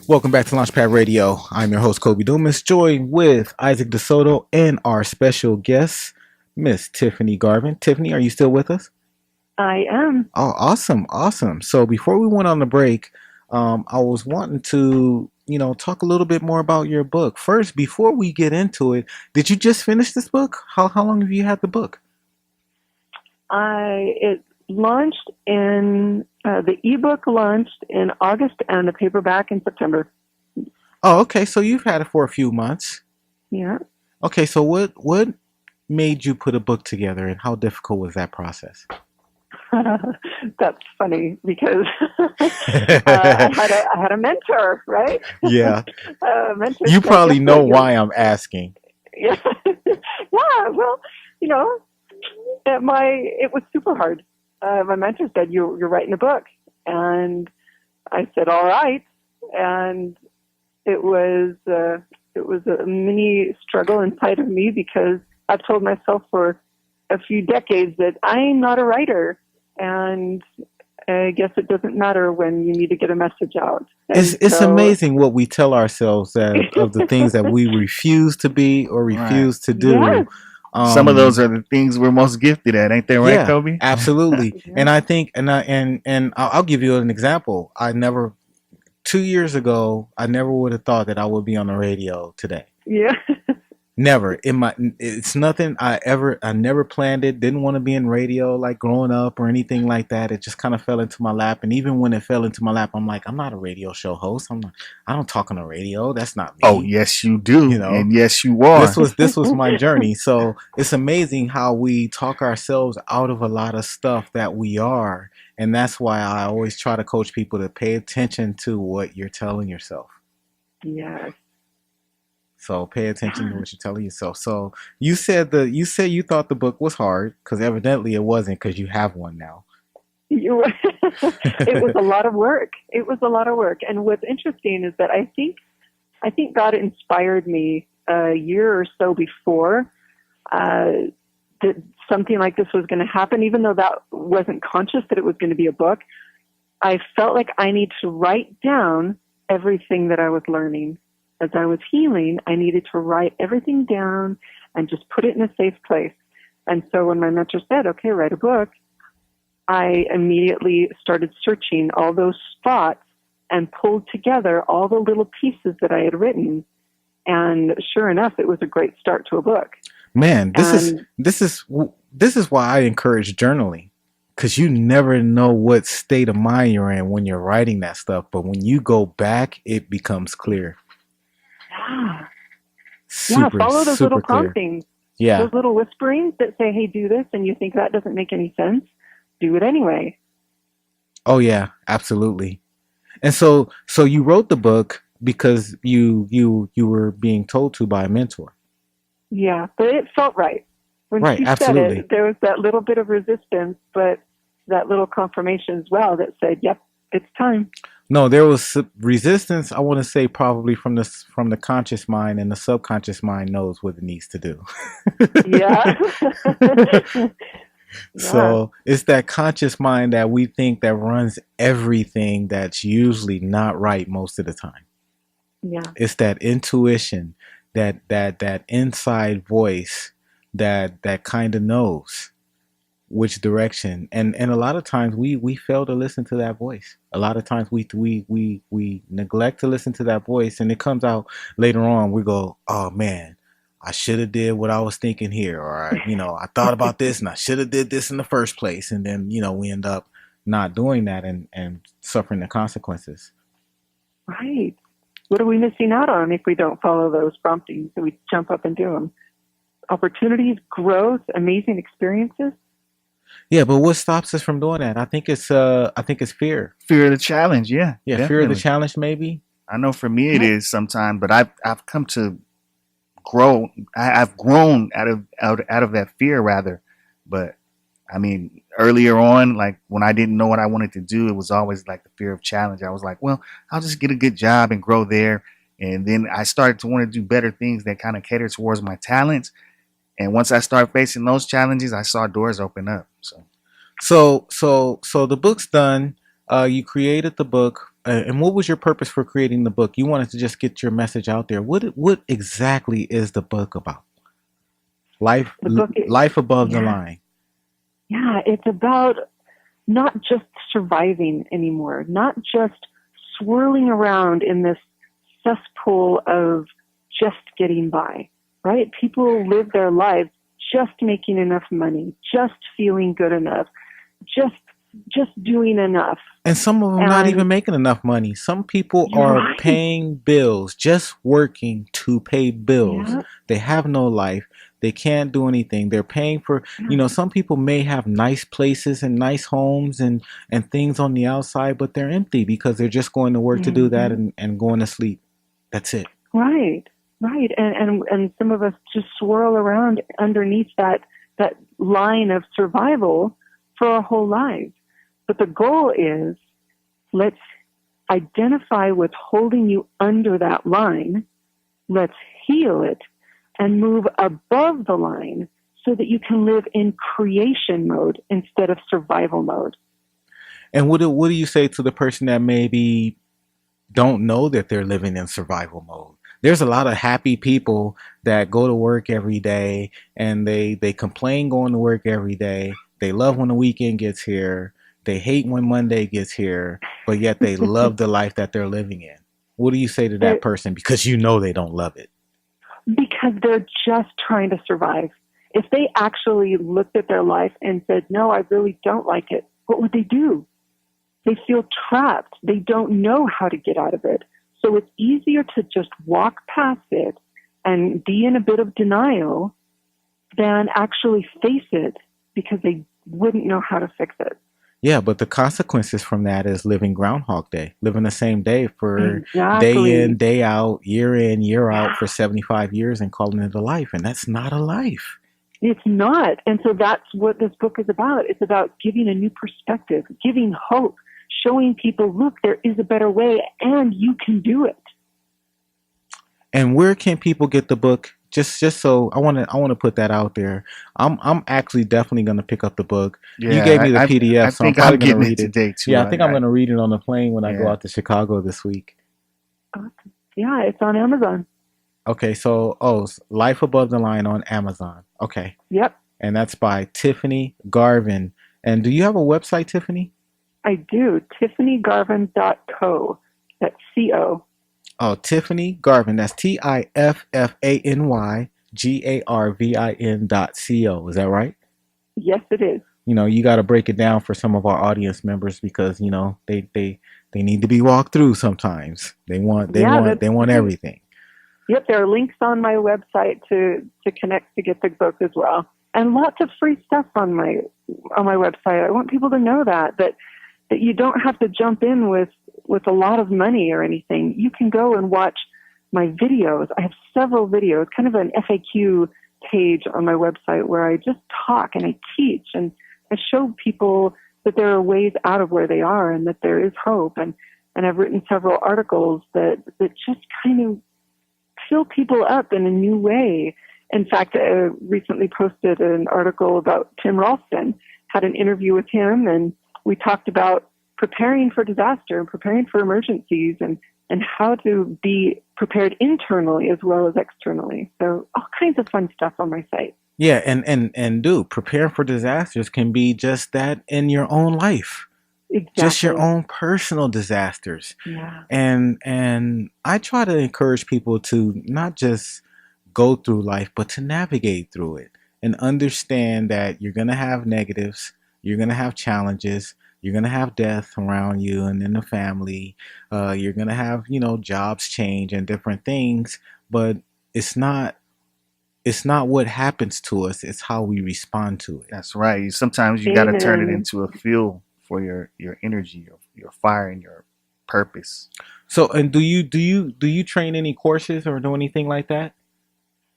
Welcome back to Launchpad Radio. I'm your host, Kobe Dumas, joined with Isaac DeSoto and our special guest, Miss Tiffany Garvin. Tiffany, are you still with us? I am. Oh, awesome, awesome. So before we went on the break, I was wanting to, talk a little bit more about your book. First, before we get into it, did you just finish this book? How long have you had the book? It launched in the ebook launched in August and the paperback in September. Oh, okay. So you've had it for a few months. Yeah. Okay, so what made you put a book together, and how difficult was that process? That's funny because I had a mentor, right? Yeah. A mentor You said, "Guess probably know what? why I'm asking. Yeah, yeah. Well, you know, it was super hard. My mentor said, "You're writing a book," and I said, "All right," and it was uh, it was a mini struggle inside of me because I've told myself for a few decades that I'm not a writer, and I guess it doesn't matter when you need to get a message out. And It's so, amazing what we tell ourselves that of the things that we refuse to be or Right. refuse to do. yes, Some of those Um, are the things we're most gifted at, ain't they right, yeah, Kobe? absolutely. yeah, And I think, and I'll give you an example. 2 years ago, I never would have thought that I would be on the radio today. yeah, Never in my. It's nothing I never planned it. Didn't want to be in radio like growing up or anything like that. It just kind of fell into my lap. And even when it fell into my lap, I'm like, I'm not a radio show host. I don't talk on the radio. That's not Oh, me. yes, you do. You know. And yes, you This are. was this was my journey. So it's amazing how we talk ourselves out of a lot of stuff that we are. And that's why I always try to coach people to pay attention to what you're telling yourself. yes. So pay attention to what you're telling yourself. So you said you thought the book was hard because evidently it wasn't because you have one now. You, it was a lot of work. It was a lot of work. And what's interesting is that I think God inspired me a year or so before uh, that something like this was going to happen, even though that wasn't conscious that it was going to be a book. I felt like I need to write down everything that I was learning. As I was healing, I needed to write everything down and just put it in a safe place. And so when my mentor said, okay, write a book, I immediately started searching all those spots and pulled together all the little pieces that I had written. And sure enough, it was a great start to a book. Man, this is And this is this is why I encourage journaling because you never know what state of mind you're in when you're writing that stuff. But when you go back, it becomes clear, yeah, yeah, super follow those little super clear. promptings, Yeah. those little whisperings that say, hey, do this, and you think that doesn't make any sense. Do it anyway. Oh yeah, absolutely. And so you wrote the book because you were being told to by a mentor. Yeah, but it felt right. When Right, she said absolutely. it, there was that little bit of resistance, but that little confirmation as well that said, yep, it's time. No, there was resistance. I want to say probably from the conscious mind, and the subconscious mind knows what it needs to do. Yeah. Yeah. So it's that conscious mind that we think that runs everything that's usually not right most of the time. Yeah. It's that intuition, that inside voice that kind of knows which direction. And a lot of times we fail to listen to that voice. A lot of times we neglect to listen to that voice, and it comes out later on. We go, oh man, I should have did what I was thinking here, or I thought about this and I should have did this in the first place, and then we end up not doing that and suffering the consequences. Right. What are we missing out on if we don't follow those promptings and we jump up and do them? Opportunities, growth, amazing experiences. Yeah, but what stops us from doing that? I think it's fear. Fear of the challenge. Yeah, Yeah, fear of the definitely. challenge maybe. I know for me it Yeah. is sometimes, but I've come to grow. I've grown out of that fear rather. But I mean, earlier on, like when I didn't know what I wanted to do, it was always like the fear of challenge. I was like, well, I'll just get a good job and grow there. And then I started to want to do better things that kind of cater towards my talents. And once I started facing those challenges, I saw doors open up. So So the book's done. You created the book. and what was your purpose for creating the book? You wanted to just get your message out there. What exactly is the book about? Life The book is, life above the yeah, line. yeah, it's about not just surviving anymore, not just swirling around in this cesspool of just getting by, right? People live their lives just making enough money, just feeling good enough, just just doing enough. And some of them not even And making enough money. Some people you're are right. paying bills, just working to pay bills. Yeah, They have no life. They can't do anything. They're paying for, yeah. some people may have nice places and nice homes and things on the outside, but they're empty because they're just going to work to do that Hmm. and going to sleep. That's it. Right, right. And some of us just swirl around underneath that line of survival for our whole lives. But the goal is, let's identify what's holding you under that line. Let's heal it and move above the line so that you can live in creation mode instead of survival mode. And what do you say to the person that maybe don't know that they're living in survival mode? There's a lot of happy people that go to work every day and they complain going to work every day. They love when the weekend gets here. They hate when Monday gets here, but yet they love the life that they're living in. What do you say to that They're, person because you know they don't love it? because they're just trying to survive. If they actually looked at their life and said, no, I really don't like it, what would they do? They feel trapped. They don't know how to get out of it. So it's easier to just walk past it and be in a bit of denial than actually face it because they wouldn't know how to fix it. Yeah, but the consequences from that is living Groundhog Day, living the same day for day in, Exactly. day out, year in, year out Yeah, for 75 years and calling it a life. And that's not a life. it's not. And so that's what this book is about. It's about giving a new perspective, giving hope, showing people, look, there is a better way and you can do it. And where can people get the book? Just so I want to put that out there. I'm actually definitely going to pick up the book. You gave Yeah, me the I PDF, so I'm think probably I'm going to getting it read it. today too. Yeah, I think I'm going to read it on the plane when I go Yeah. out to Chicago this week. Awesome. Yeah, it's on Amazon. Okay, so Life Above the Line on Amazon. Okay, Yep, and that's by Tiffany Garvin. And do you have a website, Tiffany? I do. TiffanyGarvin.co. That's CO. Oh, Tiffany Garvin. That's TiffanyGarvin.co. Is that right? Yes, it is. You got to break it down for some of our audience members because they need to be walked through sometimes. They want they Yeah, want that's they want right. everything. Yep, there are links on my website to connect to get the book as well, and lots of free stuff on my website. I want people to know that you don't have to jump in with a lot of money or anything. You can go and watch my videos. I have several videos, kind of an FAQ page on my website where I just talk and I teach and I show people that there are ways out of where they are and that there is hope. And I've written several articles that just kind of fill people up in a new way. In fact, I recently posted an article about Tim Ralston, had an interview with him, and we talked about preparing for disaster and preparing for emergencies and how to be prepared internally as well as externally. So all kinds of fun stuff on my site. Yeah, and dude, prepare for disasters can be just that in your own life. Just your Exactly. own personal disasters. Yeah. And I try to encourage people to not just go through life, but to navigate through it and understand that you're going to have negatives, you're going to have challenges, you're going to have death around you and in the family. You're going to have, jobs change and different things, but it's not it's not what happens to us, it's how we respond to it. That's right. Sometimes you got to turn it Amen. into a fuel for your energy, your fire, and your purpose. So, and do you train any courses or do anything like that?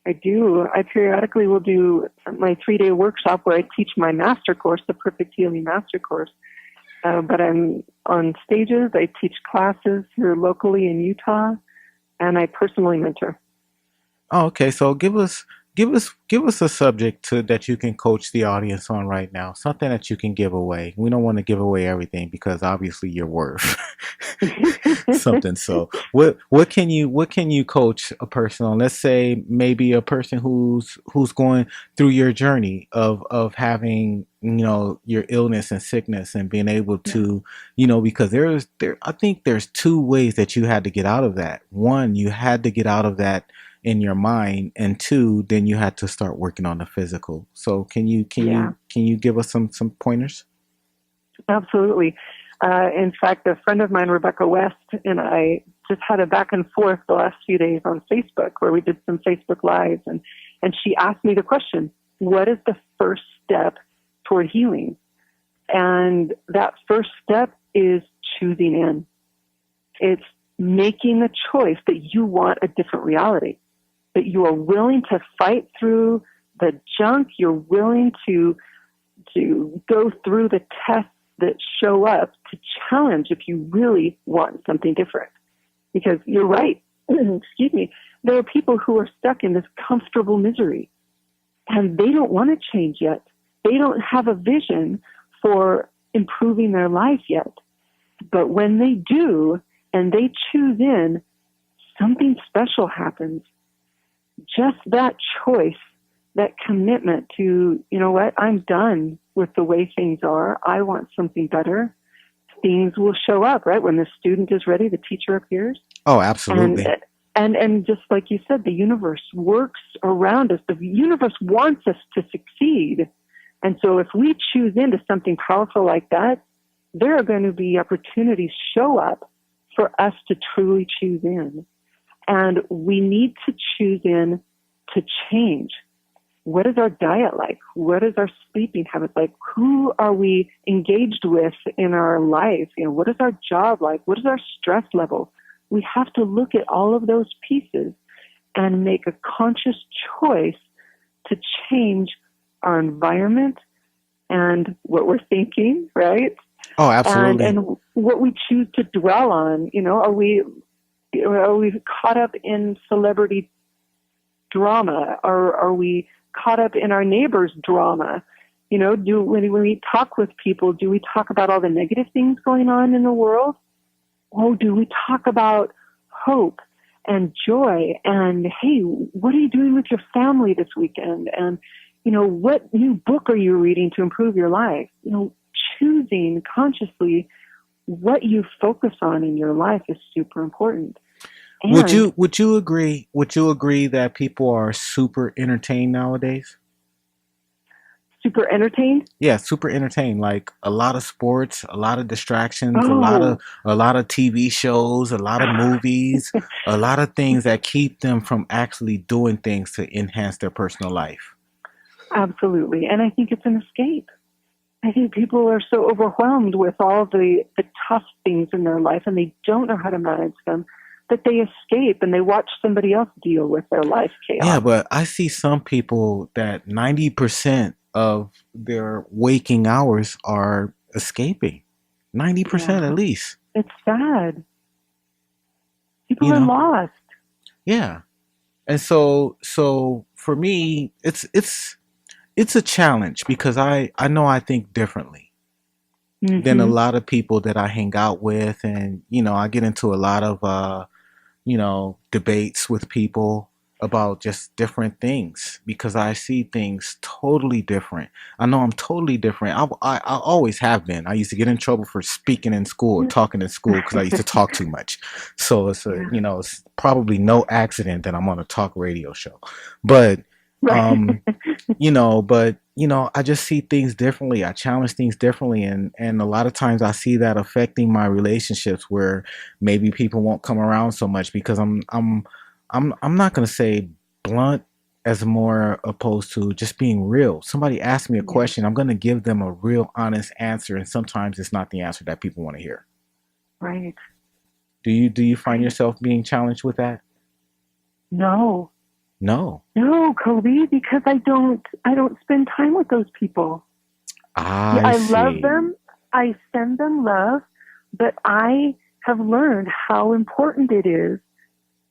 I do. I periodically will do my 3-day workshop where I teach my master course, the Perfect Healing Master Course. But I'm on stages. I teach classes here locally in Utah, and I personally mentor. Oh, okay. So give us a subject to that you can coach the audience on right now. Something that you can give away. We don't want to give away everything because obviously you're worth. Something. So what can you coach a person on? Let's say maybe a person who's going through your journey of having, your illness and sickness, and being able Yeah. to, because there I think there's two ways that you had to get out of that. One, you had to get out of that in your mind, and two, then you had to start working on the physical. So Yeah. can you give us some pointers? Absolutely. In fact, a friend of mine, Rebecca West, and I just had a back and forth the last few days on Facebook where we did some Facebook Lives. And she asked me the question, what is the first step toward healing? And that first step is choosing in. It's making the choice that you want a different reality, that you are willing to fight through the junk. You're willing to go through the tests that show up to challenge if you really want something different. Because you're right, excuse me, there are people who are stuck in this comfortable misery and they don't want to change yet. They don't have a vision for improving their life yet. But when they do and they choose in, something special happens. Just that choice, that commitment to, you know what, I'm done with the way things are. I want something better. Things will show up, right? When the student is ready, the teacher appears. Oh, absolutely. And just like you said, the universe works around us. The universe wants us to succeed. And so if we choose into something powerful like that, there are going to be opportunities show up for us to truly choose in. And we need to choose in to change. What is our diet like? What is our sleeping habits like? Who are we engaged with in our life? What is our job like? What is our stress level? We have to look at all of those pieces and make a conscious choice to change our environment and what we're thinking, right? Oh, absolutely. And what we choose to dwell on. Are we caught up in celebrity drama? Or are we caught up in our neighbor's drama? When we talk with people, do we talk about all the negative things going on in the world? Or do we talk about hope and joy and, hey, what are you doing with your family this weekend? And, what new book are you reading to improve your life? Choosing consciously what you focus on in your life is super important. And Would you agree? Would you agree that people are super entertained nowadays? super entertained? Yeah, super entertained. Like a lot of sports, a lot of distractions, Oh, a lot of TV shows, a lot of movies, a lot of things that keep them from actually doing things to enhance their personal life. absolutely. And I think it's an escape. I think people are so overwhelmed with all the tough things in their life and they don't know how to manage them that they escape and they watch somebody else deal with their life Yeah, chaos. but I see some people that 90% of their waking hours are escaping. 90% at Yeah, least, it's sad. People you are know? lost. Yeah. And so for me, it's a challenge because I know I think differently than a Hmm. lot of people that I hang out with, and I get into a lot of debates with people about just different things because I see things totally different. I know I'm totally different. I always have been. I used to get in trouble for speaking in school or talking in school because I used to talk too much. So Yeah, it's probably no accident that I'm on a talk radio show. But right. um, I just see things differently. I challenge things differently, and a lot of times I see that affecting my relationships where maybe people won't come around so much because I'm not gonna say blunt as more opposed to just being real. Somebody asks me a Yeah, question, I'm gonna give them a real honest answer, and sometimes it's not the answer that people want to hear. right, Do you find right. yourself being challenged with that? No, No. no, Kobe, because I don't spend time with those people. Yeah, I I love see. them. I send them love, but I have learned how important it is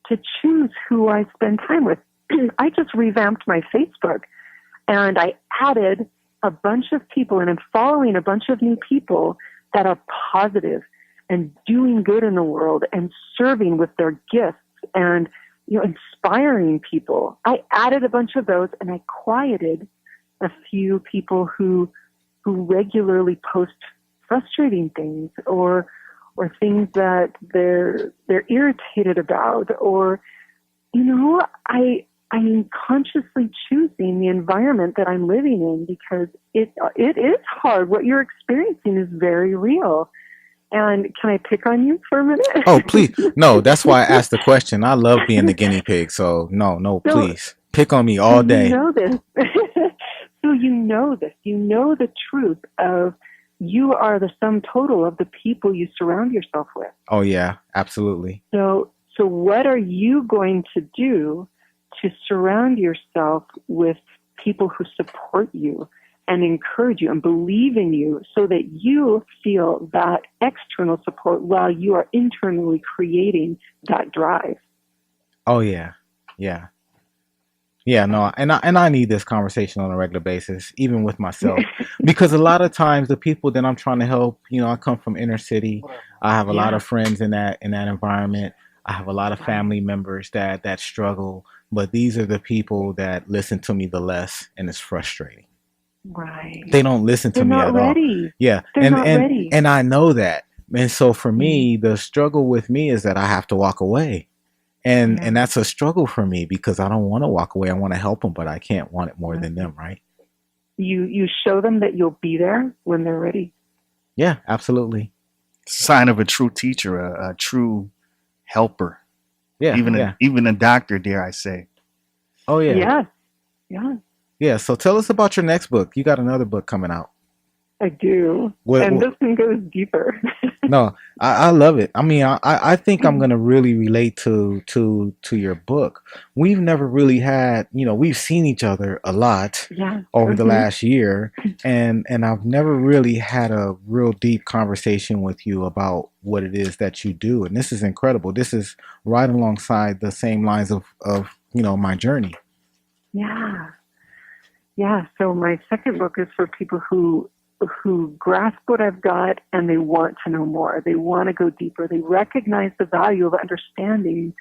to choose who I spend time with. I just revamped my Facebook and I added a bunch of people and I'm following a bunch of new people that are positive and doing good in the world and serving with their gifts and, inspiring people. I added a bunch of those, and I quieted a few people who regularly post frustrating things or things that they're irritated about, or I'm consciously choosing the environment that I'm living in, because it is hard. What you're experiencing is very real. And can I pick on you for a minute? Oh, please. No, that's why I asked the question. I love being the guinea pig. So no, So, please. Pick on me so all you day. know this. So you know this. You know the truth of you are the sum total of the people you surround yourself with. Oh yeah, absolutely. So what are you going to do to surround yourself with people who support you and encourage you and believe in you, so that you feel that external support while you are internally creating that drive? Oh yeah. Yeah. Yeah, no, and I need this conversation on a regular basis, even with myself, because a lot of times the people that I'm trying to help, I come from inner city. I have a lot Yeah, of friends in that environment. I have a lot of right, family members that struggle, but these are the people that listen to me the less, and it's frustrating. right. They don't listen to They're me not at all. ready. Yeah, They're and not and ready. and I know that, and so for Mm, me, the struggle with me is that I have to walk away, and yeah. that's a struggle for me because I don't want to walk away. I want to help them, but I can't want it more than Right. them, right? You show them that you'll be there when they're ready. Yeah, absolutely. Sign of a true teacher, a true helper, Yeah, even yeah. a doctor, dare I say. Oh yeah, Yes, yeah, yeah. So tell us about your next book. You got another book coming out. I do. And What this one goes deeper. No, I love it. I mean, I think I'm gonna really relate to your book. We've never really had, we've seen each other a lot Yeah. over the Hmm. last year, and I've never really had a real deep conversation with you about what it is that you do. And this is incredible. This is right alongside the same lines of my journey. Yeah. Yeah. So my second book is for people who grasp what I've got and they want to know more. They want to go deeper. They recognize the value of understanding.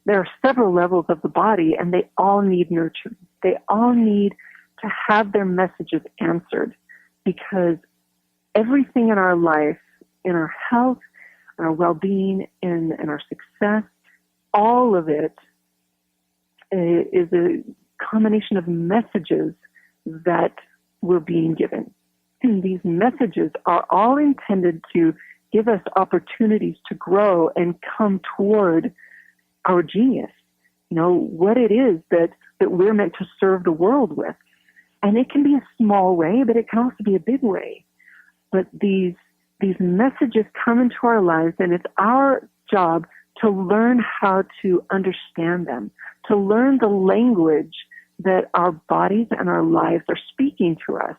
There are several levels of the body, and they all need nurturing. They all need to have their messages answered, because everything in our life, in our health, in our well-being, in our success, all of it is a combination of messages that we're being given. And these messages are all intended to give us opportunities to grow and come toward our genius, what it is that we're meant to serve the world with. And it can be a small way, but it can also be a big way. But these messages come into our lives, and it's our job to learn how to understand them, to learn the language that our bodies and our lives are speaking to us.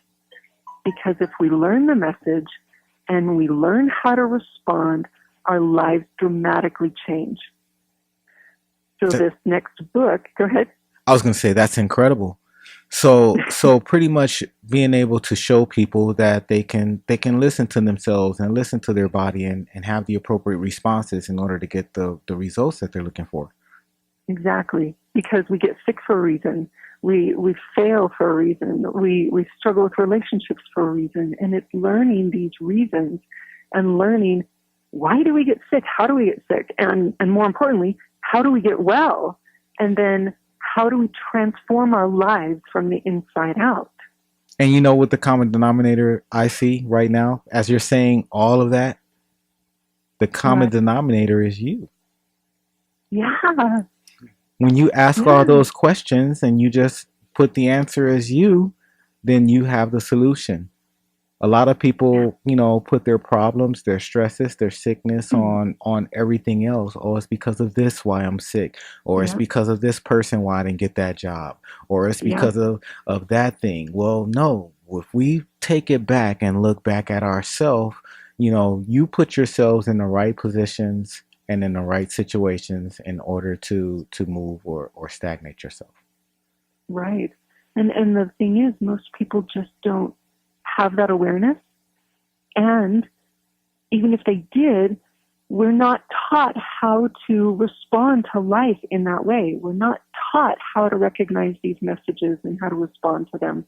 Because if we learn the message and we learn how to respond, our lives dramatically change. So Th- this next book, go ahead. I was gonna say that's incredible. So pretty much being able to show people that they can listen to themselves and listen to their body and have the appropriate responses in order to get the results that they're looking for. Exactly. Because we get sick for a reason. We fail for a reason. We struggle with relationships for a reason. And it's learning these reasons and learning, why do we get sick? How do we get sick? And more importantly, how do we get well? And then how do we transform our lives from the inside out? And you know what the common denominator I see right now, as you're saying all of that, the common Right. denominator is you. Yeah. When you ask all Yeah. those questions and you just put the answer as you, then you have the solution. A lot of Yeah. people, put their problems, their stresses, their sickness Mm. on everything else. Oh, it's because of this why I'm sick, or it's Yeah. because of this person why I didn't get that job, or it's Yeah. because of that thing. Well, no. If we take it back and look back at ourselves, you put yourselves in the right positions and in the right situations in order to move or stagnate yourself. Right. And the thing is, most people just don't have that awareness. And even if they did, we're not taught how to respond to life in that way. We're not taught how to recognize these messages and how to respond to them.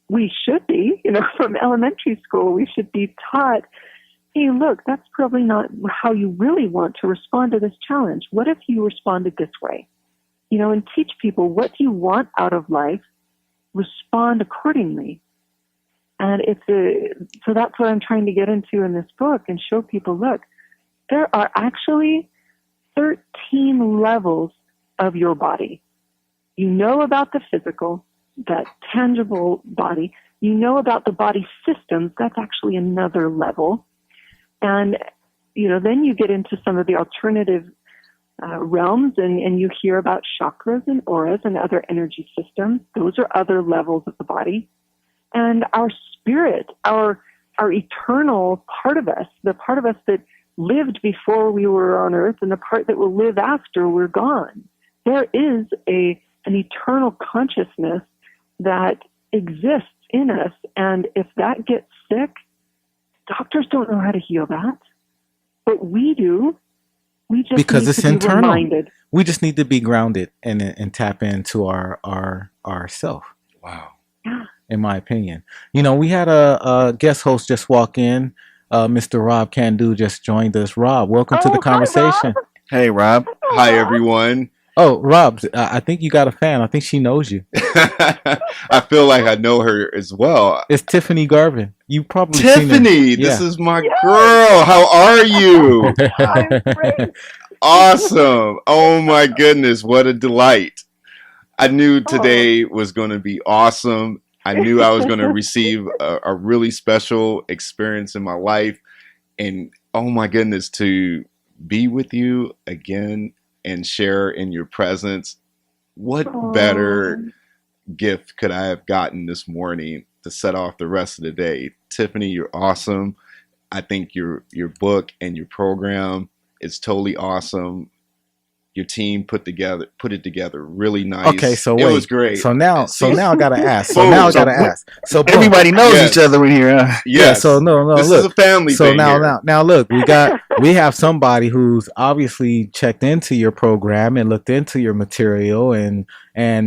We should be, from elementary school, we should be taught, hey, look, that's probably not how you really want to respond to this challenge. What if you responded this way? And teach people, what do you want out of life? Respond accordingly. And so that's what I'm trying to get into in this book and show people, look, there are actually 13 levels of your body. You know about the physical, that tangible body. You know about the body systems. That's actually another level. And, then you get into some of the alternative realms and you hear about chakras and auras and other energy systems. Those are other levels of the body. And our spirit, our eternal part of us, the part of us that lived before we were on earth and the part that will live after we're gone. There is an eternal consciousness that exists in us. And if that gets sick, doctors don't know how to heal that. But we do. We just because need it's to be internal. reminded. We just need to be grounded and tap into our self. Wow. Yeah. In my opinion, we had a guest host just walk in. Mr. Rob Candu just joined us. Rob, welcome to the conversation. Hi, Rob. Hey, Rob. Hi, everyone. Oh, Rob, I think you got a fan. I think she knows you. I feel like I know her as well. It's Tiffany Garving. You probably Tiffany, seen her. this is my Yes. girl. How are you? I'm great. Awesome. Oh my goodness, what a delight. I knew today was going to be awesome. I knew I was going to receive a really special experience in my life. And oh my goodness, to be with you again and share in your presence. What better gift could I have gotten this morning to set off the rest of the day? Tiffany, you're awesome. I think your book and your program is totally awesome. Your team put it together really nice. Okay, so it wait. was great. So now I gotta ask. So everybody knows Yes. each other in here. Yes. Yeah, so no, this look. is a family So thing here. now look, we have somebody who's obviously checked into your program and looked into your material and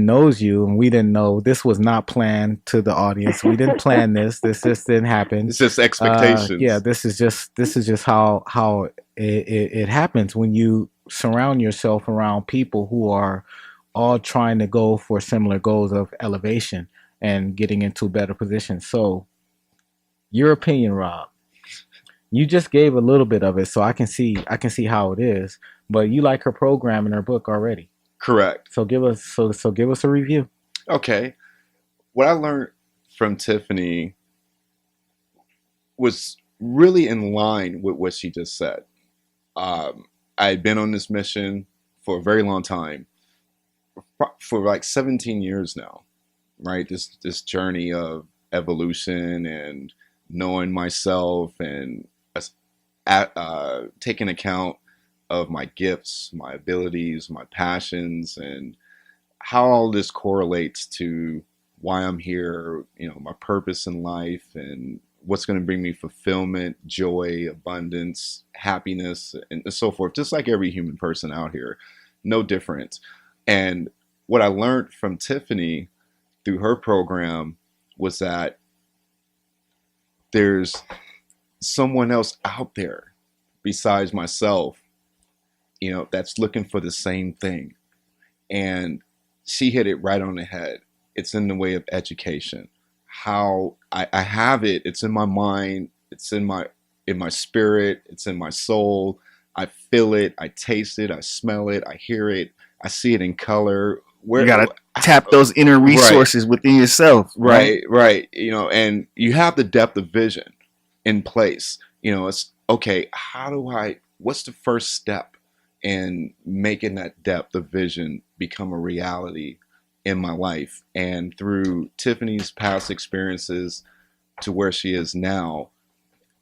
knows you, and we didn't know. This was not planned to the audience. We didn't plan this. This just didn't happen. It's just expectations. Yeah, this is just how it happens when you surround yourself around people who are all trying to go for similar goals of elevation and getting into better positions. So, your opinion, Rob. You just gave a little bit of it, so I can see how it is. But you like her program and her book already. Correct. So give us a review. Okay. What I learned from Tiffany was really in line with what she just said. I had been on this mission for a very long time, for like 17 years now, right? This journey of evolution and knowing myself and taking account of my gifts, my abilities, my passions, and how all this correlates to why I'm here, my purpose in life and what's going to bring me fulfillment, joy, abundance, happiness, and so forth, just like every human person out here, no different. And what I learned from Tiffany through her program was that there's someone else out there besides myself, that's looking for the same thing. And she hit it right on the head. It's in the way of education. How I have it. It's in my mind. It's in my spirit. It's in my soul. I feel it. I taste it. I smell it. I hear it. I see it in color. You gotta tap those inner resources within yourself. Right. And you have the depth of vision in place. It's okay. What's the first step in making that depth of vision become a reality in my life? And through Tiffany's past experiences to where she is now,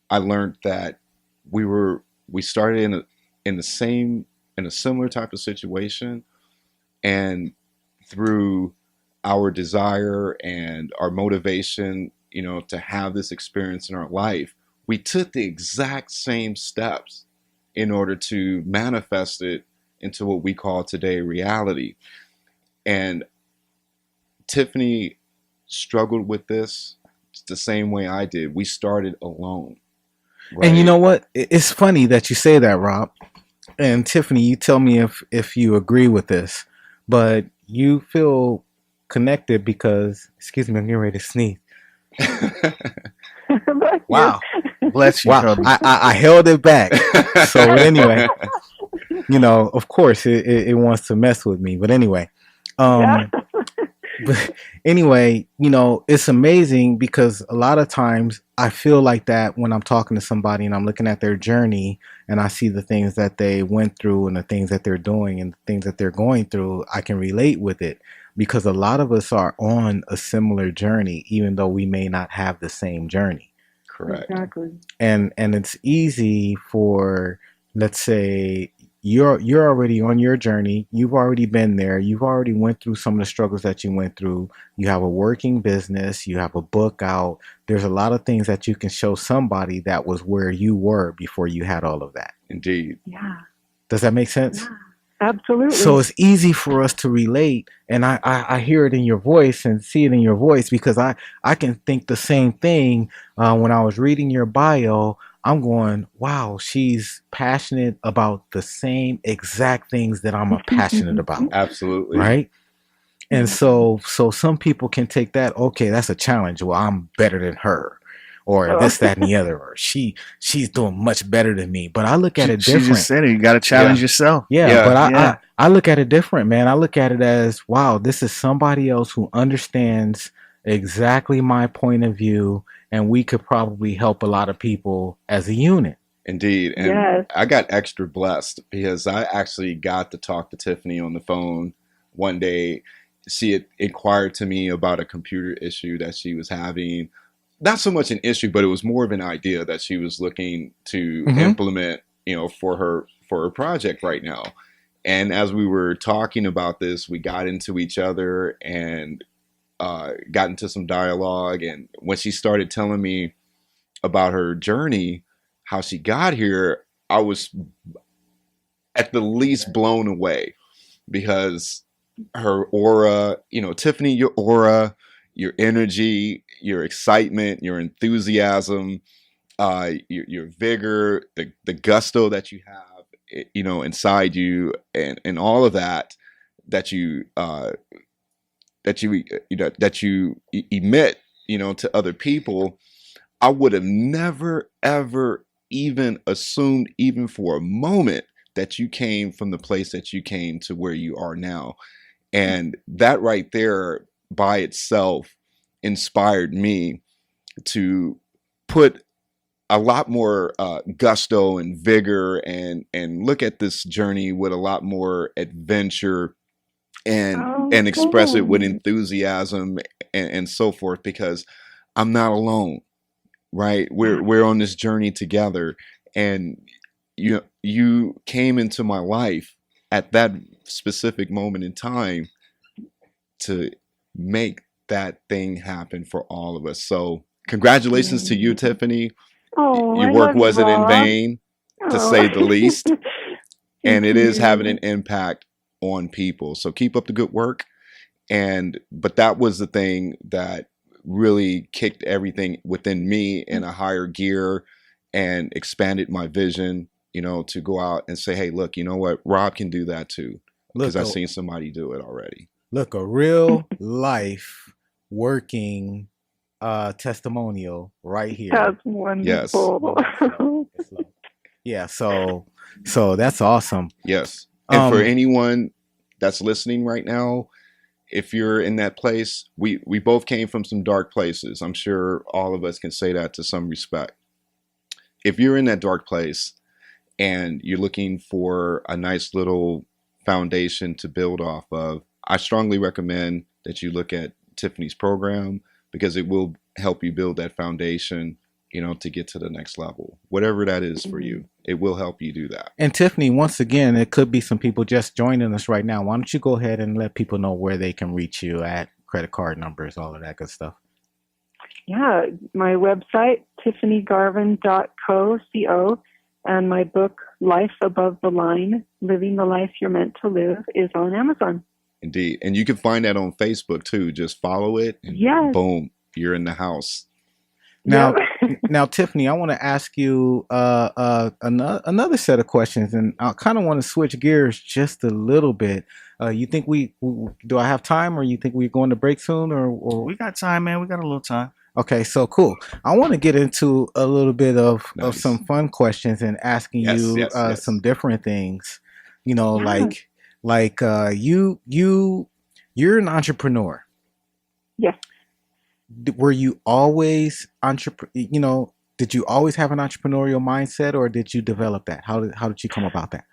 I learned that we started in a similar type of situation, and through our desire and our motivation, to have this experience in our life, we took the exact same steps in order to manifest it into what we call today reality. And Tiffany struggled with this the same way I did. We started alone, And you right? know what? It's funny that you say that, Rob. And Tiffany, you tell me if you agree with this, but you feel connected because, excuse me, I'm getting ready to sneeze. Bless you. Wow, Bless you, wow, hubby. I held it back. So, but anyway, of course, it wants to mess with me. But anyway, Yeah. um, but anyway, it's amazing because a lot of times I feel like that when I'm talking to somebody and I'm looking at their journey and I see the things that they went through and the things that they're doing and the things that they're going through, I can relate with it because a lot of us are on a similar journey, even though we may not have the same journey. Correct. Exactly. And it's easy for, let's say, you're already on your journey, you've already been there, you've already went through some of the struggles that you went through, you have a working business, you have a book out, there's a lot of things that you can show somebody that was where you were before you had all of that. Indeed. Yeah. Does that make sense? Yeah. Absolutely. So it's easy for us to relate, and I hear it in your voice and see it in your voice because I can think the same thing. When I was reading your bio, I'm going, wow, she's passionate about the same exact things that I'm passionate about, Absolutely. right? And so some people can take that, okay, that's a challenge. Well, I'm better than her, or this, that, and the other, or she's doing much better than me. But I look at it She just different. said it. You got to challenge Yeah. yourself. Yeah, Yeah. but Yeah. I look at it different, man. I look at it as, wow, this is somebody else who understands exactly my point of view, and we could probably help a lot of people as a unit. Indeed. And Yes. I got extra blessed because I actually got to talk to Tiffany on the phone one day. She had inquired to me about a computer issue that she was having. Not so much an issue, but it was more of an idea that she was looking to Mhm. implement, for her project right now. And as we were talking about this, we got into each other and got into some dialogue. And when she started telling me about her journey, how she got here, I was at the least blown away because her aura, Tiffany, your aura, your energy, your excitement, your enthusiasm, your vigor, the gusto that you have, inside you, and all of that that you that you emit, to other people. I would have never, ever even assumed, even for a moment, that you came from the place that you came to where you are now. And that right there by itself inspired me to put a lot more gusto and vigor and look at this journey with a lot more adventure and Oh, and express it with cool. enthusiasm and so forth, because I'm not alone, right? Yeah. We're on this journey together, and you came into my life at that specific moment in time to make that thing happen for all of us. So congratulations to you, Tiffany. Oh, Your I work love you, wasn't in Rob. vain, to Oh. say the least, and Thank it is having an you. impact on people. So keep up the good work. But that was the thing that really kicked everything within me in a higher gear and expanded my vision, to go out and say, hey, look, you know what? Rob can do that too. Because Look, I've seen somebody do it already. a real life working testimonial right here. That's Yes. wonderful. It's love. Yeah, so that's awesome. Yes. And for Um, anyone that's listening right now, if you're in that place, we both came from some dark places. I'm sure all of us can say that to some respect. If you're in that dark place and you're looking for a nice little foundation to build off of, I strongly recommend that you look at Tiffany's program, because it will help you build that foundation, to get to the next level. Whatever that is for you, it will help you do that. and Tiffany, once again, it could be some people just joining us right now. Why don't you go ahead and let people know where they can reach you at, credit card numbers, all of that good stuff. Yeah, my website, tiffanygarvin.co, And my book, Life Above the Line, Living the Life You're Meant to Live, is on Amazon. Indeed. And you can find that on Facebook too. Just follow it and Yes. boom, you're in the house. Now, Yep. now, Tiffany, I want to ask you another set of questions, and I kind of want to switch gears just a little bit. You think do I have time, or you think we're going to break soon, or We got time, man. We got a little time. Okay, so cool. I want to get into a little bit of Nice. some fun questions and asking Yes, you yes. some different things. You know, Yeah. like you're an entrepreneur. Yes. Were you always You know, did you always have an entrepreneurial mindset, or did you develop that? How did you come about that?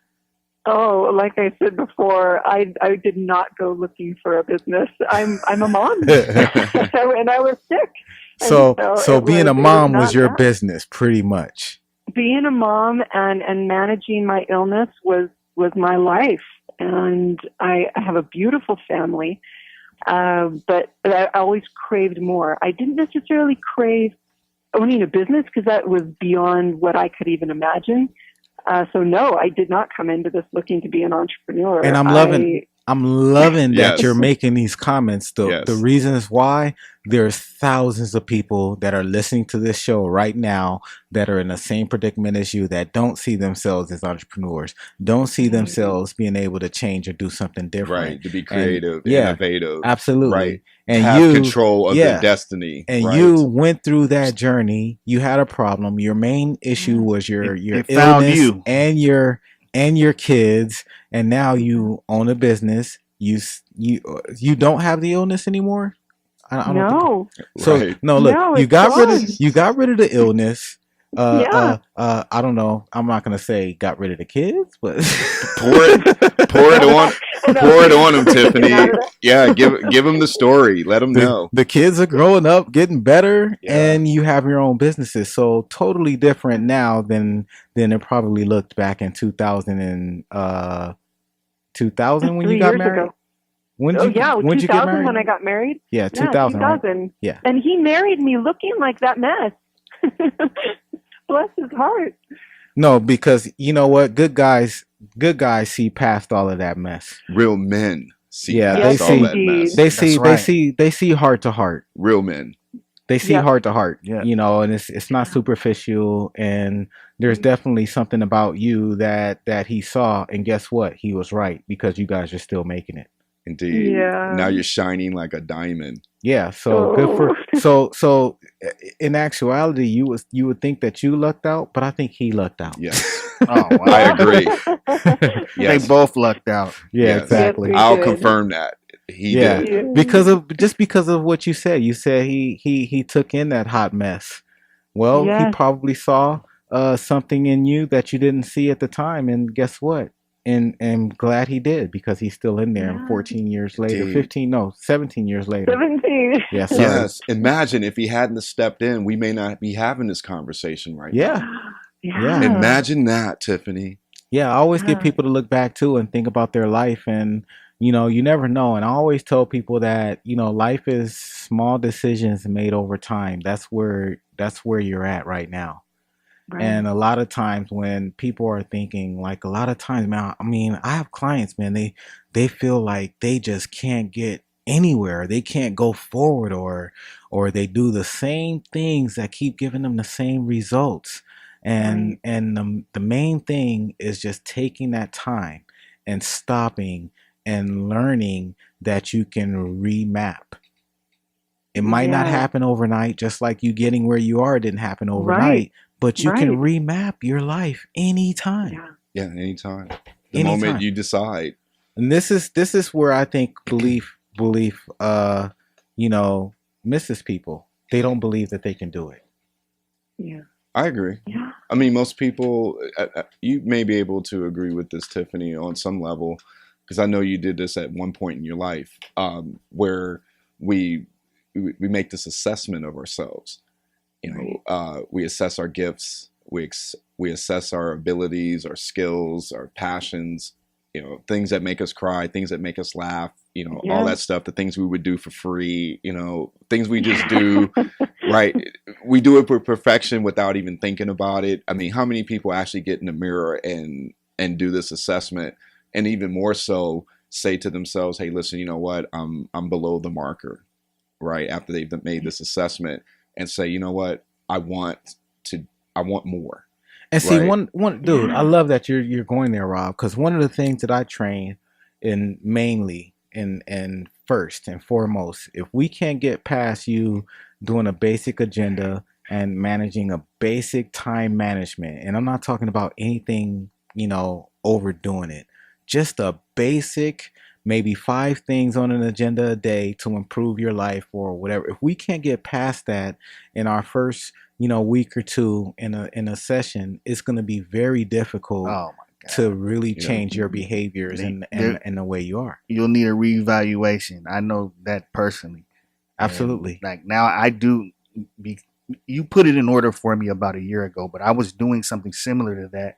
Oh, like I said before, I did not go looking for a business. I'm a mom, and I was sick. And So being a mom was not your that. business, pretty much. Being a mom and managing my illness was my life. And I have a beautiful family, but I always craved more. I didn't necessarily crave owning a business because that was beyond what I could even imagine. So no, I did not come into this looking to be an entrepreneur. And I'm loving that Yes. you're making these comments. Yes. The reasons why, there's thousands of people that are listening to this show right now that are in the same predicament as you, that don't see themselves as entrepreneurs, don't see themselves being able to change or do something different. Right. To be creative, yeah, innovative. Absolutely. Right. And have you control of yeah. their destiny. And right. you went through that journey. You had a problem. Your main issue was your It found illness you. and your kids, and now you own a business. You don't have the illness anymore. I don't No. think so. Right. No, look, No, you it's got gone. rid of the illness. Yeah. I don't know. I'm not gonna say got rid of the kids, but Pour it on them, Tiffany. Yeah, give them the story. Let them know. the kids are growing up, getting better, Yeah. and you have your own businesses. So totally different now than it probably looked back in 2000 when you 3 got years married. ago. When Oh did you, yeah, when did you get 2000 married? when I got married. Yeah, 2000. Yeah, Right? 2000. Yeah. And he married me looking like that mess. Bless his heart. No, because you know what? Good guys see past all of that mess. Real men see Yeah, past Yes, all that indeed. mess. They see right. they see heart to heart. Real men. They see Yep. heart to heart. Yeah. You know, and it's not superficial, and there's definitely something about you that he saw, and guess what? He was right, because you guys are still making it. Indeed. Yeah. Now you're shining like a diamond. Yeah, so good for so in actuality you would think that you lucked out, but I think he lucked out. Yes. Oh, wow. I agree. Yes. They both lucked out. Yeah, Yes. exactly. Yes, I'll did. confirm that. He Yeah. did. Yeah. Because of what you said. You said he took in that hot mess. Well, he Yes. probably saw something in you that you didn't see at the time, and guess what? And glad he did, because he's still in there. And Yeah. 14 years later, Indeed. 17 years later. 17. Yeah, sorry. Yes. Imagine if he hadn't have stepped in, we may not be having this conversation right Yeah. Yeah. now. Imagine that, Tiffany. Yeah, I always get Yeah. people to look back too and think about their life, and you know, you never know. And I always tell people that, you know, life is small decisions made over time. That's where you're at right now. Right. And a lot of times when people are thinking, like, a lot of times, man, I mean, I have clients, man, they feel like they just can't get anywhere. They can't go forward, or they do the same things that keep giving them the same results. And the main thing is just taking that time and stopping and learning that you can remap. It might not Yeah. happen overnight, just like you getting where you are didn't happen overnight, Right. but you can Right. remap your life anytime. Yeah. Yeah, anytime. The Anytime. moment you decide. And this is where I think belief you know, misses people. They don't believe that they can do it. Yeah. I agree. Yeah. I mean, most people, you may be able to agree with this, Tiffany, on some level, because I know you did this at one point in your life, where we make this assessment of ourselves. You know, we assess our gifts, we assess our abilities, our skills, our passions. You know, things that make us cry, things that make us laugh. You know, all Yeah. that stuff. The things we would do for free. You know, things we just do right? We do it for perfection without even thinking about it. I mean, how many people actually get in the mirror and do this assessment, and even more so say to themselves, "Hey, listen, you know what? I'm below the marker." Right after they've made this assessment, and say, "You know what? I want to. I want more." And see, Right. one dude, I love that you're going there, Rob, because one of the things that I train in mainly and first and foremost, if we can't get past you doing a basic agenda and managing a basic time management, and I'm not talking about anything, overdoing it, just a basic, maybe 5 things on an agenda a day to improve your life or whatever. If we can't get past that in our first week or two in a session, it's going to be very difficult Oh my God. to really Yeah. change your behaviors and the way you are. You'll need a reevaluation. I know that personally. Absolutely. And like now I do you put it in order for me about a year ago, but I was doing something similar to that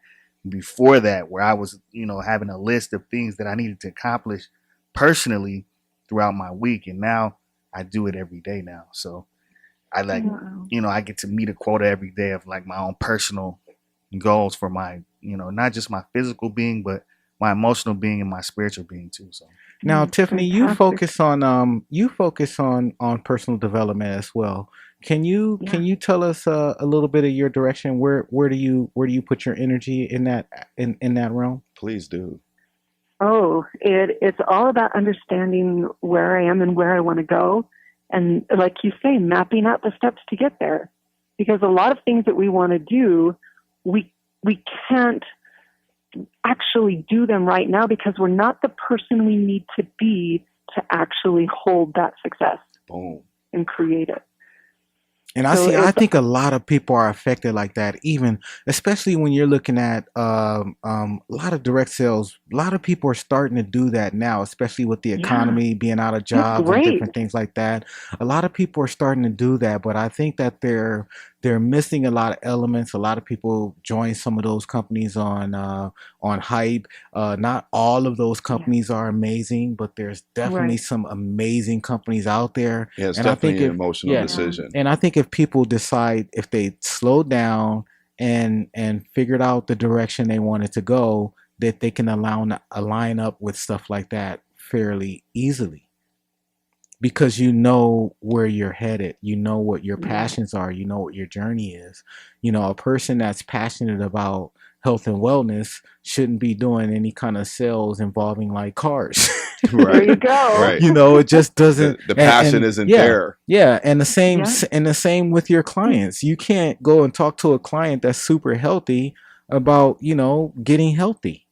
before that, where I was, having a list of things that I needed to accomplish personally throughout my week. And now I do it every day now. So I Wow. I get to meet a quota every day of like my own personal goals for my, not just my physical being, but my emotional being and my spiritual being too. So Now, Tiffany, you Fantastic. focus on personal development as well. Can you Yeah. can you tell us a little bit of your direction? Where do you put your energy in that realm? Please do. Oh, it's all about understanding where I am and where I want to go. And like you say, mapping out the steps to get there. Because a lot of things that we want to do, we can't actually do them right now because we're not the person we need to be to actually hold that success Boom. and create it. And I think a lot of people are affected like that, even especially when you're looking at a lot of direct sales. A lot of people are starting to do that now, especially with the Yeah. economy, being out of It's jobs and great. different things like that. A lot of people are starting to do that, but I think that they're missing a lot of elements. A lot of people join some of those companies on hype. Not all of those Yeah. companies are amazing, but there's definitely Right. some amazing companies out there. Yeah, it's And I think definitely an if emotional yeah, decision. and I think if people decide, if they slow down and figured out the direction they wanted to go, that they can align up with stuff like that fairly easily, because you know where you're headed, you know what your Yeah. passions are, you know what your journey is. A person that's passionate about health and wellness shouldn't be doing any kind of sales involving like cars. There you Right. go. Right. It just doesn't. The passion isn't Yeah, there. yeah, and the same Yeah. and the same with your clients. You can't go and talk to a client that's super healthy about getting healthy.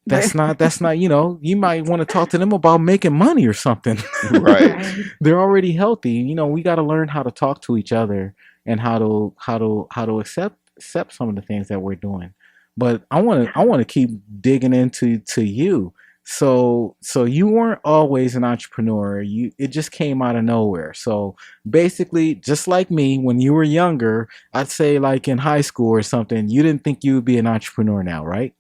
Right. That's not, you might want to talk to them about making money or something. Right. Right. They're already healthy. We got to learn how to talk to each other and how to accept some of the things that we're doing. But I want to keep digging into you. So you weren't always an entrepreneur. It just came out of nowhere. So basically, just like me, when you were younger, I'd say like in high school or something, you didn't think you would be an entrepreneur now, right?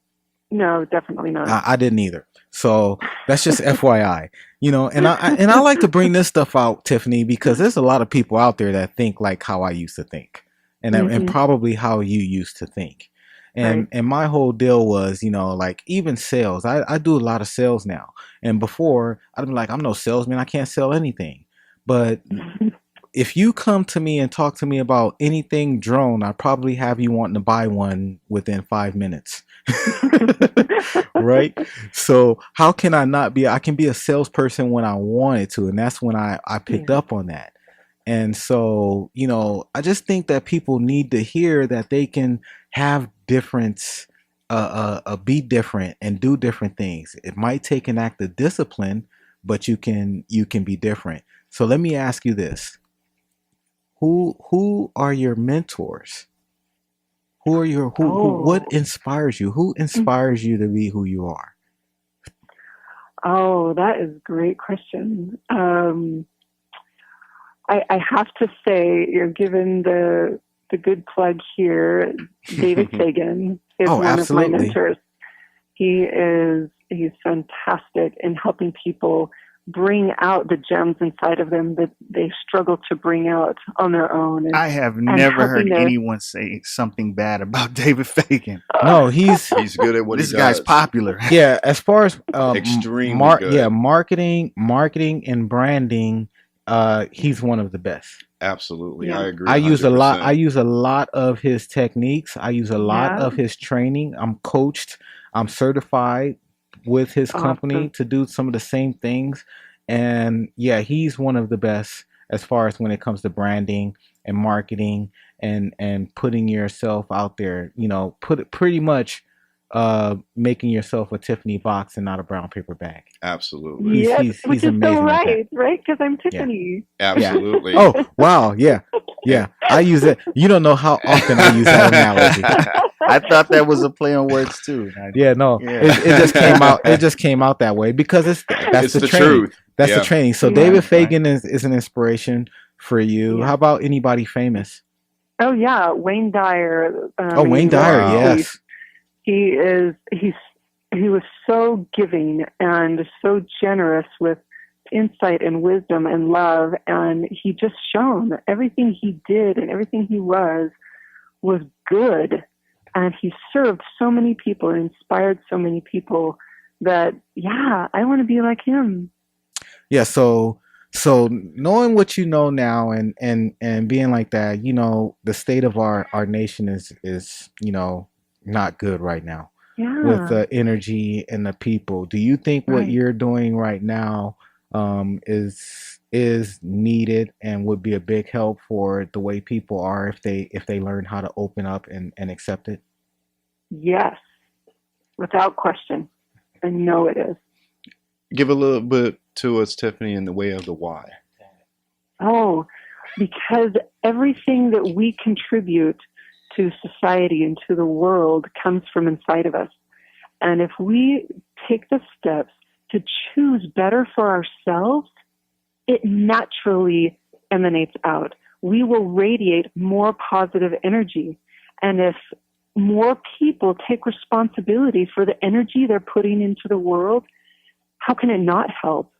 No, definitely not. I didn't either. So that's just FYI, and I like to bring this stuff out, Tiffany, because there's a lot of people out there that think like how I used to think, and Mhm. probably how you used to think. And Right. and my whole deal was, like even sales. I do a lot of sales now, and before I'd be like, I'm no salesman. I can't sell anything. But if you come to me and talk to me about anything drone, I probably have you wanting to buy one within 5 minutes. Right? So how can I not be? I can be a salesperson when I wanted to, and that's when I picked Yeah. up on that. And so, I just think that people need to hear that they can have difference, be different and do different things. It might take an act of discipline, but you can be different. So let me ask you this: who are your mentors? What Oh. inspires you? Who inspires you to be who you are? Oh, that is a great question. I have to say, you're given the good plug here. David Sagan is Oh, one of my absolutely. mentors. He's fantastic in helping people bring out the gems inside of them that they struggle to bring out on their own. I have and never helping heard anyone say something bad about David Fagan. No, he's He's good at what This he guy's does. popular. yeah. As far as Extremely good. yeah, marketing and branding, he's one of the best. Absolutely, Yeah. I agree. I use a lot. 100%. I use a lot of his techniques. I use a lot Yeah. of his training. I'm coached. I'm certified with his company Awesome. to do some of the same things. And yeah, he's one of the best as far as when it comes to branding and marketing and putting yourself out there. You know, put it pretty much making yourself a Tiffany box and not a brown paper bag. Absolutely, Yes, he's which is amazing so at that. right? Because I'm Tiffany. absolutely. Oh, wow. Yeah. I use it. You don't know how often I use that analogy. I thought that was a play on words too. Yeah, no. Yeah. It just came out. It just came out that way because that's It's the the training. truth. That's the Yeah. training. So Yeah. David Right. Fagan is an inspiration for you. Yeah. How about anybody famous? Oh yeah, Wayne Dyer. Oh, Wayne Dyer. Wow. Yes. He was so giving and so generous with insight and wisdom and love, and he just shone everything he did and everything he was good, and he served so many people and inspired so many people that I want to be like him. Yeah. So knowing what you know now and being like that, you know, the state of our nation is not good right now with the energy and the people. Do you think what Right. you're doing right now is needed and would be a big help for the way people are if they learn how to open up and accept it? Yes, without question. I know it is. Give a little bit to us, Tiffany, in the way of the why. Oh, because everything that we contribute to society and to the world comes from inside of us. And if we take the steps to choose better for ourselves, it naturally emanates out. We will radiate more positive energy. And if more people take responsibility for the energy they're putting into the world, how can it not help?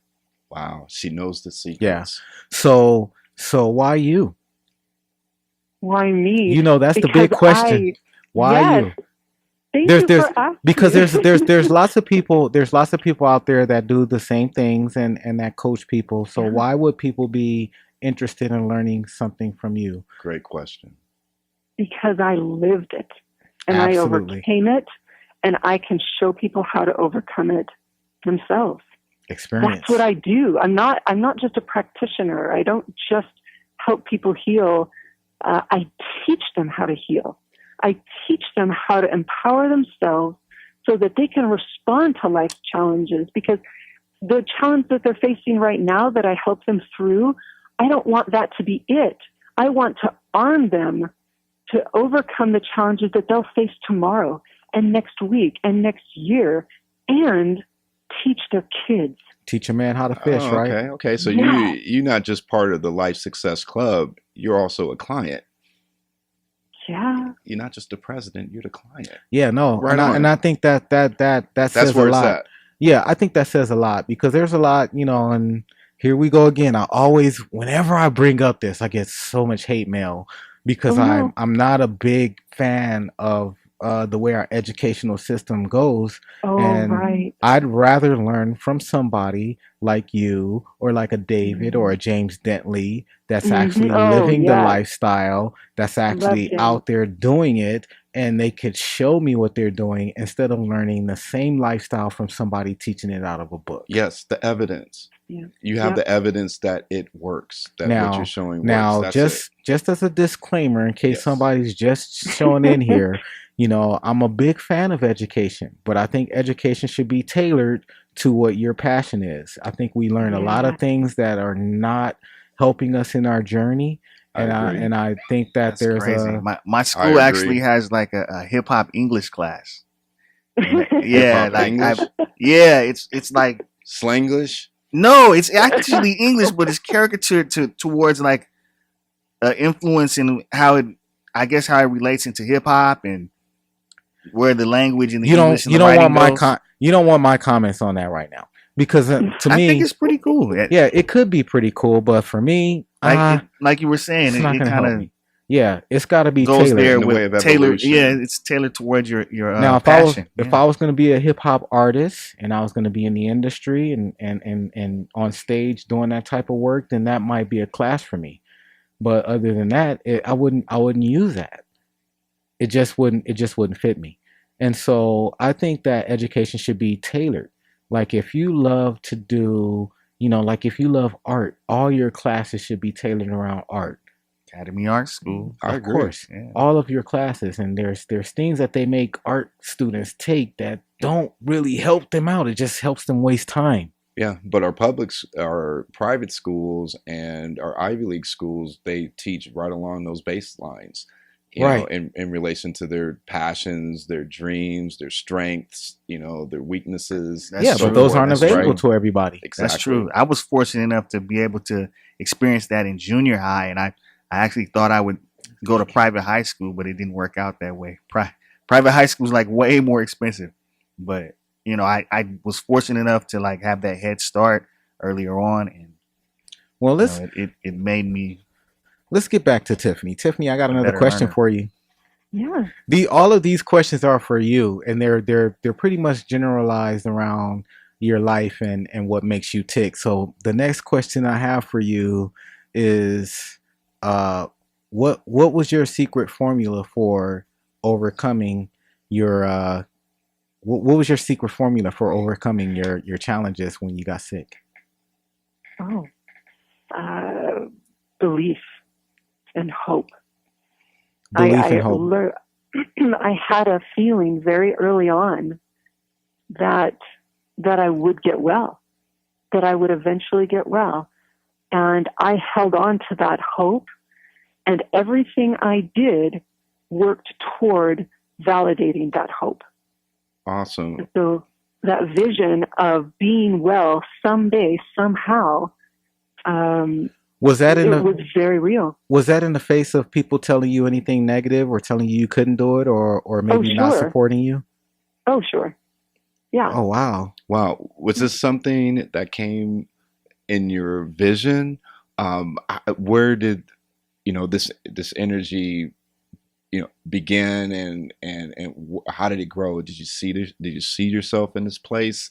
Wow, she knows the secrets. Yeah. So why you? Why me? You know, that's the big question. Why yes. you? Thank There's you for asking. because there's lots of people out there that do the same things and that coach people. So Yeah. why would people be interested in learning something from you? Great question. Because I lived it and Absolutely. I overcame it, and I can show people how to overcome it themselves. Experience. That's what I do. I'm not just a practitioner. I don't just help people heal. I teach them how to heal. I teach them how to empower themselves so that they can respond to life's challenges, because the challenge that they're facing right now that I help them through, I don't want that to be it. I want to arm them to overcome the challenges that they'll face tomorrow and next week and next year, and teach their kids. Teach a man how to fish, Oh, right? Okay. So Yeah. you're not just part of the Life Success Club. You're also a client. Yeah. You're not just the president. You're the client. Yeah, no. Right and, on. and I think that That's says where a it's lot. at. Yeah, I think that says a lot because there's a lot, and here we go again. I always, whenever I bring up this, I get so much hate mail because Oh, no. I'm not a big fan of the way our educational system goes. Oh, And right. I'd rather learn from somebody like you or like a David or a James Dentley that's actually Oh, living the yes. lifestyle, that's actually him. out there doing it, and they could show me what they're doing instead of learning the same lifestyle from somebody teaching it out of a book. Yes, the evidence. Yeah. You have Yep. the evidence that it works. That what Now, you're showing works. now That's just as a disclaimer, in case Yes. somebody's just showing in here, I'm a big fan of education, but I think education should be tailored to what your passion is. I think we learn a lot Yeah. of things that are not helping us in our journey, I agree. and I think that That's there's crazy. a My school agree. actually has like a hip hop English class. Yeah, Hip-hop like English? it's like Slanglish. no, it's actually English, but it's caricatured towards like influence in how it relates into hip hop and where the language and the you English don't and you the don't want writing my goes. you don't want my comments on that right now. because to I think me, it's pretty cool. yeah, it could be pretty cool, but for me, Like you were saying, it's not it going to kind help of me. Yeah, it's got to be goes tailored. there in the with way of Taylor. Yeah, evolution. it's tailored towards your Now, passion. if Yeah, I was going to be a hip hop artist and I was going to be in the industry and on stage doing that type of work, then that might be a class for me. But other than that, I wouldn't use that. It just wouldn't fit me. And so I think that education should be tailored. Like if you love to do, like if you love art, all your classes should be tailored around art. Academy Art School. I Of agree. course, Yeah, all of your classes, and there's things that they make art students take that don't really help them out. It just helps them waste time. Yeah, but our private schools and our Ivy League schools, they teach right along those baselines, Right. in relation to their passions, their dreams, their strengths, their weaknesses, That's Yeah, so but true. those forth, aren't That's available right? true. to everybody. That's Exactly. true. I was fortunate enough to be able to experience that in junior high, and I actually thought I would go to private high school, but it didn't work out that way. Private high school is like way more expensive, but I was fortunate enough to like have that head start earlier on, and Well, it made me let's get back to Tiffany. Tiffany, I got a another better question learner. for you. Yeah. All of these questions are for you, and they're pretty much generalized around your life and what makes you tick. So the next question I have for you is, uh, what was your secret formula for overcoming your what was your secret formula for overcoming your challenges when you got sick? Oh, uh, belief and hope. Belief I and hope. I had a feeling very early on that I would get well, that I would eventually get well, and I held on to that hope, and everything I did worked toward validating that hope. Awesome. So that vision of being well someday, somehow, Was that in it was the very real. was that in the face of people telling you anything negative or telling you couldn't do it or maybe not Sure. supporting you? Oh, sure. Yeah. Oh wow. Wow. Was this something that came in your vision? Where did this energy begin, and how did it grow? Did you see yourself in this place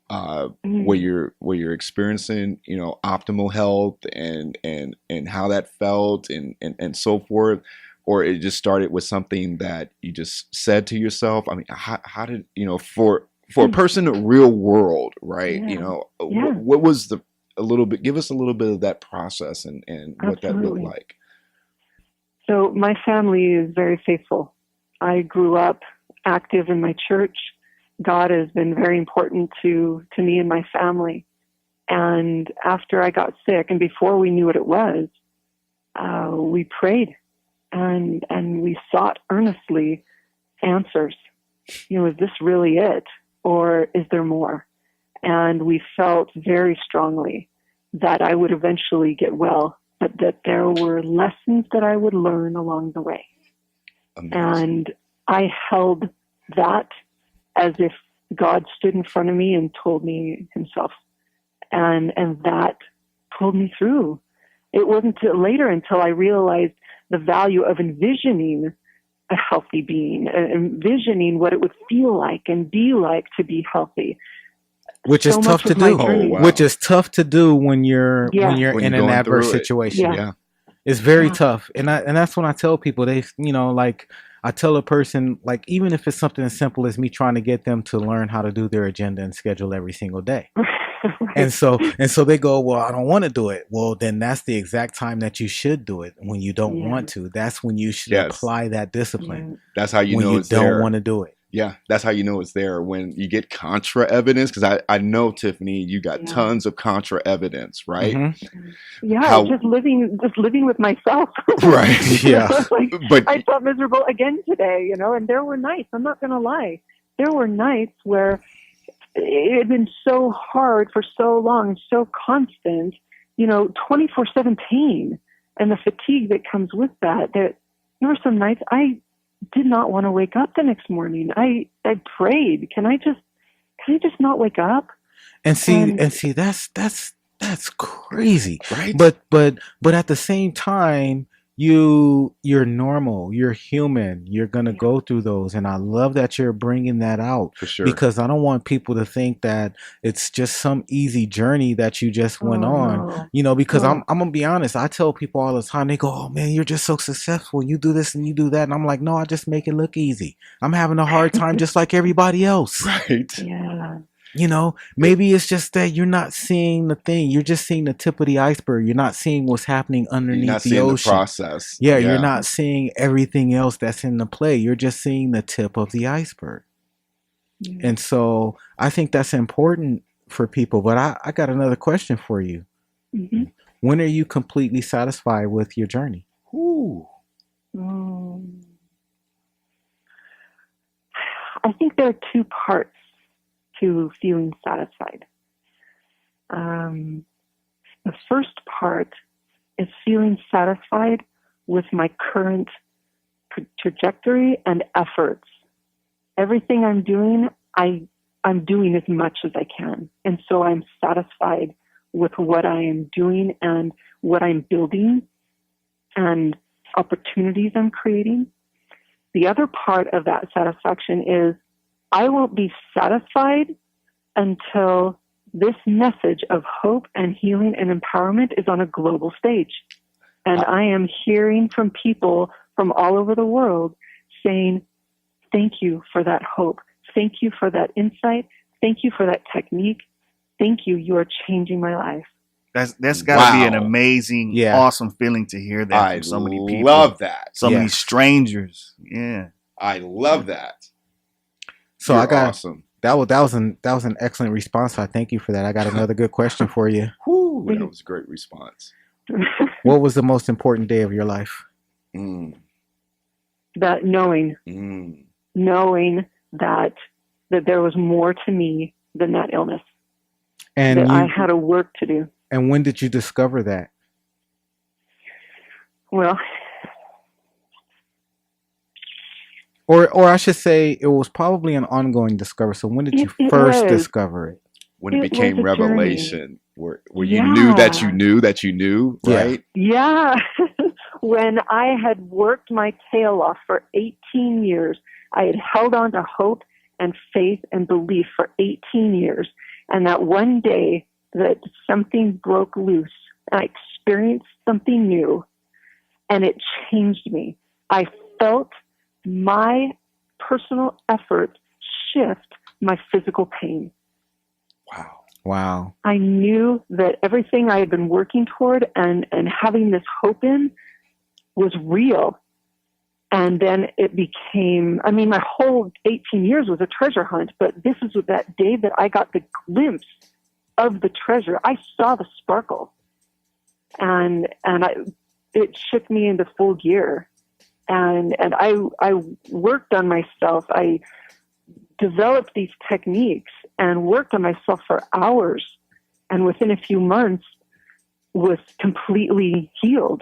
where you're experiencing optimal health and how that felt and so forth, or it just started with something that you just said to yourself? I mean, how did for a person in the real world, right? Yeah. What was a little bit, give us a little bit of that process and what that looked Absolutely. like. So my family is very faithful. I grew up active in my church. God has been very important to me and my family. And after I got sick, and before we knew what it was, we prayed and we sought earnestly answers. Is this really it, or is there more? And we felt very strongly that I would eventually get well, but that there were lessons that I would learn along the way. Amazing. And I held that as if God stood in front of me and told me himself. And that pulled me through. It wasn't till later until I realized the value of envisioning a healthy being, envisioning what it would feel like and be like to be healthy. Which is So tough much to of my do. journey. wow. Which is tough to do when you're Yeah. when you're When in you're an going adverse through it. situation. Yeah. Yeah. It's very Yeah. tough. And that's when I tell people like I tell a person, like, even if it's something as simple as me trying to get them to learn how to do their agenda and schedule every single day. Right. And so they go, well, I don't want to do it. Well, then that's the exact time that you should do it. When you don't Yeah. want to, that's when you should Yes. apply that discipline. Yeah. That's how you When know you it's don't there. want to do it. Yeah, that's how you know it's there, when you get contra evidence. Because I know, Tiffany, you got Yeah. tons of contra evidence, right? Mhm. Yeah, How- just living with myself. Right. Yeah. Like, But I felt miserable again today, and there were nights, I'm not going to lie. There were nights where it had been so hard for so long, so constant, 24/7 pain and the fatigue that comes with that there were some nights I did not want to wake up the next morning. I prayed, can I just not wake up? And see, that's crazy. Right? But at the same time, you're normal, you're human, you're gonna yeah, go through those, and I love that you're bringing that out For sure. because I don't want people to think that it's just some easy journey that you just went oh on. no, Because no, I'm gonna be honest. I tell people all the time, they go, "Oh man, you're just so successful. You do this and you do that," and I'm like, "No, I just make it look easy. I'm having a hard time just like everybody else." Right. yeah, Maybe it's just that you're not seeing the thing. You're just seeing the tip of the iceberg. You're not seeing what's happening You're underneath not the seeing the ocean. process. Yeah, you're Yeah. not seeing everything else that's in the play. You're just seeing the tip of the iceberg. yeah. And so I think that's important for people. But I got another question for you. Hmm. When are you completely satisfied with your journey? Ooh. I think there are two parts to feeling satisfied. Um, the first part is feeling satisfied with my current trajectory and efforts. Everything I'm doing, I'm doing as much as I can. And so I'm satisfied with what I am doing and what I'm building and opportunities I'm creating. The other part of that satisfaction is I won't be satisfied until this message of hope and healing and empowerment is on a global stage. And I am hearing from people from all over the world saying, thank you for that hope. Thank you for that insight. Thank you for that technique. Thank you. You are changing my life. That's got to be an Wow. amazing, Yeah. awesome feeling to hear that I from so many people, love that. so many Yes. strangers. Yeah. I love that. So You're I got awesome. that was an excellent response. I thank you for that. I got another good question for you. Whew, that was a great response. What was the most important day of your life? Mm, That knowing mm. that there was more to me than that illness, And that I you had a work to do. and when did you discover that? Well, Or I should say it was probably an ongoing discovery. So when did you it first was. discover it? When it It was became a journey. revelation, where you knew that you Yeah. knew that you knew, Yeah. right? Yeah. When I had worked my tail off for 18 years, I had held on to hope and faith and belief for 18 years. And that one day that something broke loose, and I experienced something new, and it changed me. I felt my personal effort shift my physical pain. Wow. Wow. I knew that everything I had been working toward and having this hope in was real. And then it became, I mean, my whole 18 years was a treasure hunt, but this is that day that I got the glimpse of the treasure. I saw the sparkle, and it shook me into full gear. And I worked on myself. I developed these techniques and worked on myself for hours. And within a few months, was completely healed.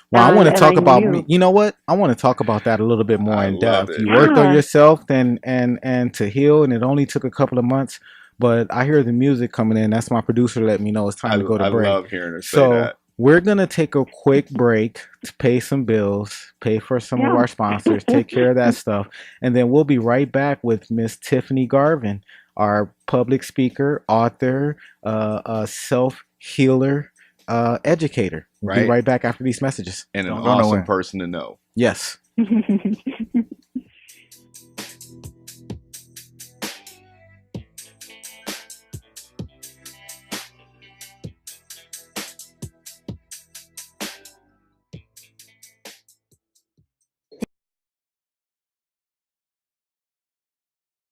Well, I want to And talk I about knew. you know what? I want to talk about that a little bit more I in love depth. it. You worked on Yeah. yourself and to heal, and it only took a couple of months. But I hear the music coming in. That's my producer letting me know it's time to go to I break. love hearing her say So that. we're gonna take a quick break to pay some bills, pay for some of Yeah. our sponsors, take care of that stuff, and then we'll be right back with Miss Tiffany Garvin, our public speaker, author, self healer, educator. We'll be Right. right back after these messages. And an Don't go awesome nowhere. person to know. Yes.